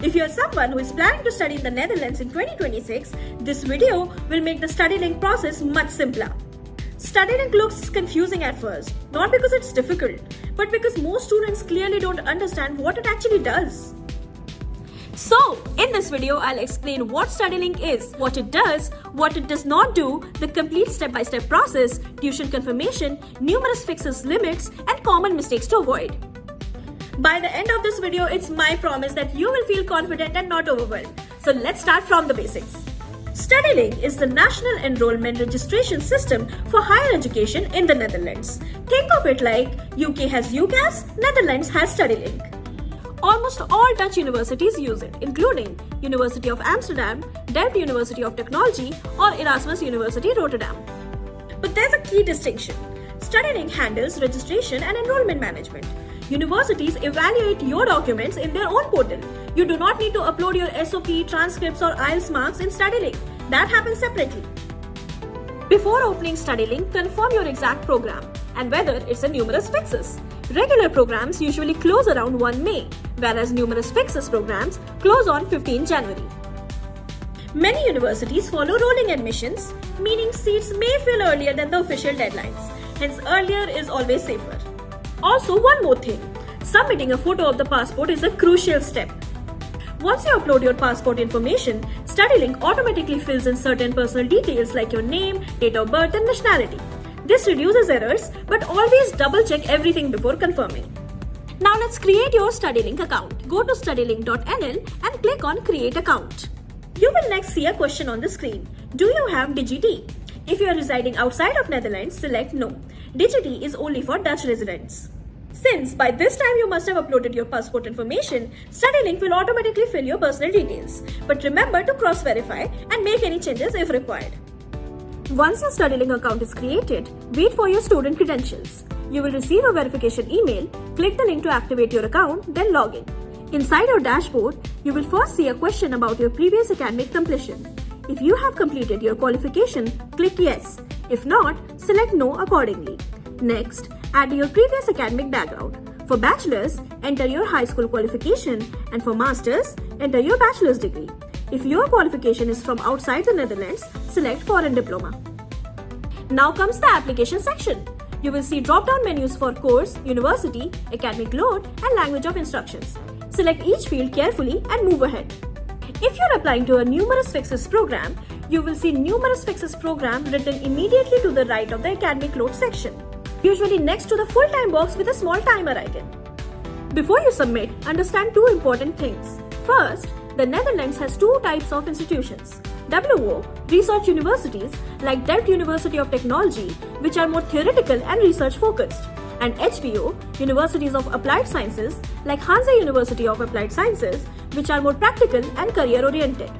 If you are someone who is planning to study in the Netherlands in 2026, this video will make the Studielink process much simpler. Studielink looks confusing at first, not because it's difficult, but because most students clearly don't understand what it actually does. So, in this video, I'll explain what Studielink is, what it does not do, the complete step-by-step process, tuition confirmation, numerous fixes, limits, and common mistakes to avoid. By the end of this video, it's my promise that you will feel confident and not overwhelmed. So let's start from the basics. Studielink is the national enrollment registration system for higher education in the Netherlands. Think of it like UK has UCAS, Netherlands has Studielink. Almost all Dutch universities use it, including University of Amsterdam, Delft University of Technology, or Erasmus University Rotterdam. But there's a key distinction. Studielink handles registration and enrollment management. Universities evaluate your documents in their own portal. You do not need to upload your SOP, transcripts, or IELTS marks in Studielink. That happens separately. Before opening Studielink, confirm your exact program and whether it's a Numerus Fixus. Regular programs usually close around 1 May, whereas Numerus Fixus programs close on 15 January. Many universities follow rolling admissions, meaning seats may fill earlier than the official deadlines. Hence, earlier is always safer. Also, one more thing. Submitting a photo of the passport is a crucial step. Once you upload your passport information, Studielink automatically fills in certain personal details like your name, date of birth, and nationality. This reduces errors, but always double-check everything before confirming. Now let's create your Studielink account. Go to studielink.nl and click on Create Account. You will next see a question on the screen. Do you have DigiD? If you are residing outside of Netherlands, select No. DigiD is only for Dutch residents. Since by this time you must have uploaded your passport information, Studielink will automatically fill your personal details. But remember to cross-verify and make any changes if required. Once your Studielink account is created, wait for your student credentials. You will receive a verification email, click the link to activate your account, then log in. Inside your dashboard, you will first see a question about your previous academic completion. If you have completed your qualification, click Yes. If not, select No accordingly. Next, add your previous academic background. For bachelor's, enter your high school qualification, and for master's, enter your bachelor's degree. If your qualification is from outside the Netherlands, select Foreign Diploma. Now comes the application section. You will see drop-down menus for course, university, academic load, and language of instructions. Select each field carefully and move ahead. If you're applying to a Numerus Fixus program, you will see Numerus Fixus program written immediately to the right of the academic load section, usually next to the full-time box with a small timer icon. Before you submit, understand two important things. First, the Netherlands has two types of institutions. WO, research universities like Delft University of Technology, which are more theoretical and research focused, and HBO, universities of applied sciences like Hansa University of Applied Sciences, which are more practical and career oriented.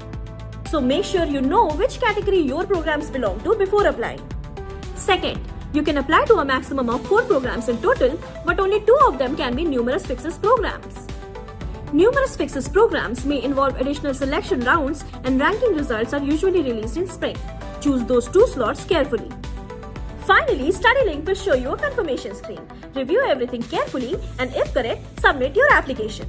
So make sure you know which category your programs belong to before applying. Second, you can apply to a maximum of 4 programs in total, but only 2 of them can be Numerus Fixus programs. Numerus Fixus programs may involve additional selection rounds, and ranking results are usually released in spring. Choose those 2 slots carefully. Finally, Studielink will show you a confirmation screen. Review everything carefully, and if correct, submit your application.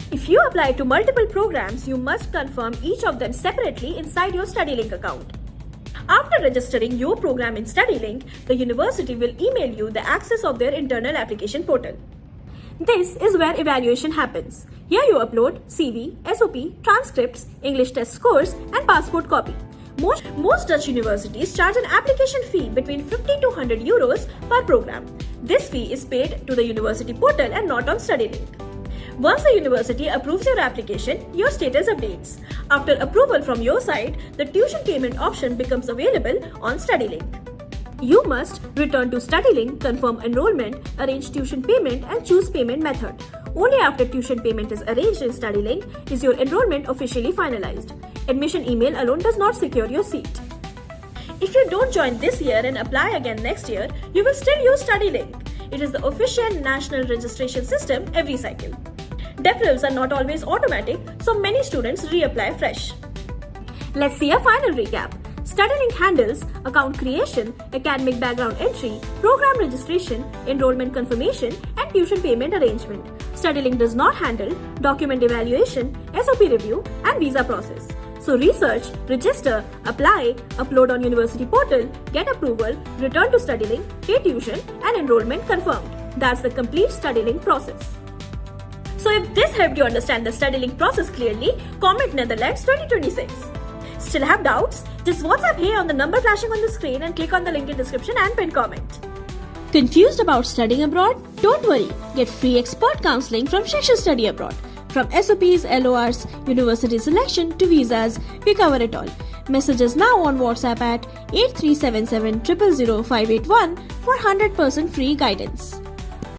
If you apply to multiple programs, you must confirm each of them separately inside your Studielink account. After registering your program in Studielink, the university will email you the access of their internal application portal. This is where evaluation happens. Here you upload CV, SOP, transcripts, English test scores, and passport copy. Most Dutch universities charge an application fee between 50 to 100 euros per program. This fee is paid to the university portal and not on Studielink. Once the university approves your application, your status updates. After approval from your side, the tuition payment option becomes available on Studielink. You must return to Studielink, confirm enrollment, arrange tuition payment, and choose payment method. Only after tuition payment is arranged in Studielink is your enrollment officially finalized. Admission email alone does not secure your seat. If you don't join this year and apply again next year, you will still use Studielink. It is the official national registration system every cycle. Deferrals are not always automatic, so many students reapply fresh. Let's see a final recap. Studielink handles account creation, academic background entry, program registration, enrollment confirmation, and tuition payment arrangement. Studielink does not handle document evaluation, SOP review, and visa process. So research, register, apply, upload on university portal, get approval, return to Studielink, pay tuition, and enrollment confirmed. That's the complete Studielink process. So if this helped you understand the Studielink process clearly, comment Netherlands 2026. Still have doubts? Just WhatsApp Hey on the number flashing on the screen and click on the link in description and pin comment. Confused about studying abroad? Don't worry. Get free expert counseling from Fixus Study Abroad. From SOPs, LORs, university selection to visas, we cover it all. Message us now on WhatsApp at 8377 000 581 for 100% free guidance.